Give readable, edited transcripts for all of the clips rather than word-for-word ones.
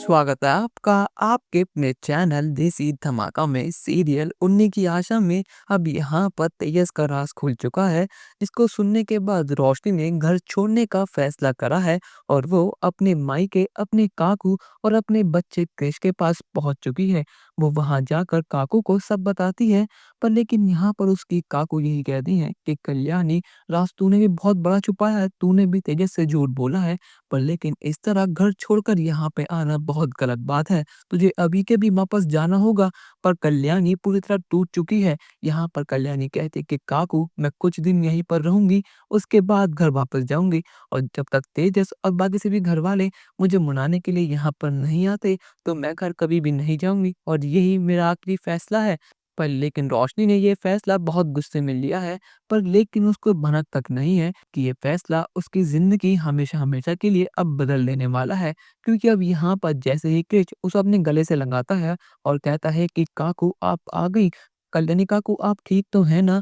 स्वागत है आपका आपके अपने चैनल देसी धमाका में सीरियल उन्नी की आशा में। अब यहाँ पर तेजस का राज खुल चुका है, जिसको सुनने के बाद रोशनी ने घर छोड़ने का फैसला करा है और वो अपने मायके, अपने काकू और अपने बच्चे क्रिश के पास पहुंच चुकी है। वो वहां जाकर काकू को सब बताती है, पर लेकिन यहाँ पर उसकी काकू यही कहती है कि कल्याणी, राज तूने भी बहुत बड़ा छुपाया है, तूने भी तेजस से झूठ बोला है, पर लेकिन इस तरह घर छोड़कर यहाँ पे आना बहुत गलत बात है। तुझे अभी के भी वापस जाना होगा। पर कल्याणी पूरी तरह टूट चुकी है। यहाँ पर कल्याणी कहती कि काकू, मैं कुछ दिन यहीं पर रहूंगी, उसके बाद घर वापस जाऊंगी। और जब तक तेजस और बाकी सभी घर वाले मुझे मनाने के लिए यहाँ पर नहीं आते, तो मैं घर कभी भी नहीं जाऊंगी और यही मेरा आखिरी फैसला है। पर लेकिन रोशनी ने ये फैसला बहुत गुस्से में लिया है, पर लेकिन उसको भनक तक नहीं है कि ये फैसला उसकी ज़िंदगी हमेशा-हमेशा के लिए अब बदल देने वाला है। क्योंकि अब यहाँ पर जैसे ही क्रिच उसे अपने गले से लगाता है और कहता है कि काकू आप आ गई, कल्याणी काकू आप ठीक तो हैं ना?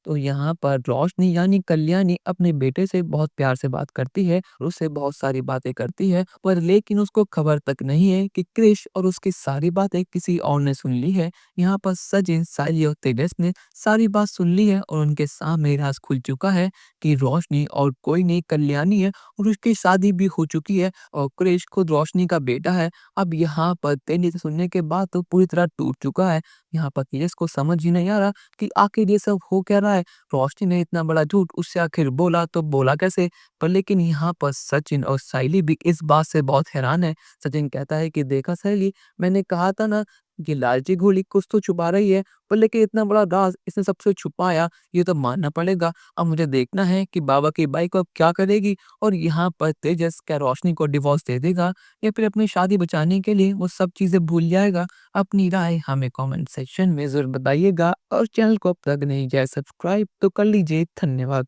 तो यहाँ पर रोशनी यानी कल्याणी अपने बेटे से बहुत प्यार से बात करती है और उससे बहुत सारी बातें करती है, पर लेकिन उसको खबर तक नहीं है कि क्रिश और उसकी सारी बातें किसी और ने सुन ली है। यहाँ पर सचिन, सायली और तेजस ने सारी बात सुन ली है और उनके सामने राज खुल चुका है कि रोशनी और कोई नहीं कल्याणी है और उसकी शादी भी हो चुकी है और क्रिश खुद रोशनी का बेटा है। अब यहाँ पर तेजी सुनने के बाद तो पूरी तरह टूट चुका है। यहाँ पर तेजस को समझ ही नहीं आ रहा कि आखिर ये सब हो क्या रहा है। रोशनी ने इतना बड़ा झूठ उससे आखिर बोला तो बोला कैसे। पर लेकिन यहाँ पर सचिन और सायली भी इस बात से बहुत हैरान है। सचिन कहता है कि देखा सायली, मैंने कहा था ना, ये लालची घोड़ी कुछ तो छुपा रही है, पर लेकिन इतना बड़ा राज इसने सबसे छुपाया, ये तो मानना पड़ेगा। अब मुझे देखना है कि बाबा की बाइक अब क्या करेगी और यहाँ पर तेजस क्या रोशनी को डिवोर्स दे देगा या फिर अपनी शादी बचाने के लिए वो सब चीज़ें भूल जाएगा। अपनी राय हमें कमेंट सेक्शन में ज़रूर बताइएगा और चैनल को अब तक नहीं किया है सब्सक्राइब तो कर लीजिए। धन्यवाद।